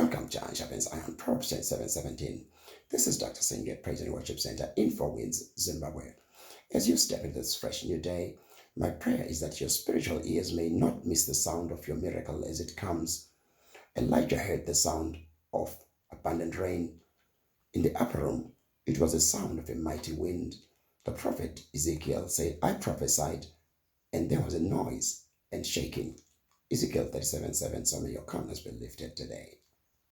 Welcome to Iron Sharpens Iron, Proverbs 7:17. This is Dr. Singh, Praise and Worship Center in Four Winds, Zimbabwe. As you step into this fresh new day, my prayer is that your spiritual ears may not miss the sound of your miracle as it comes. Elijah heard the sound of abundant rain. In the upper room, it was the sound of a mighty wind. The prophet Ezekiel said, I prophesied, and there was a noise and shaking. Ezekiel 37:7, some of your comments be lifted today.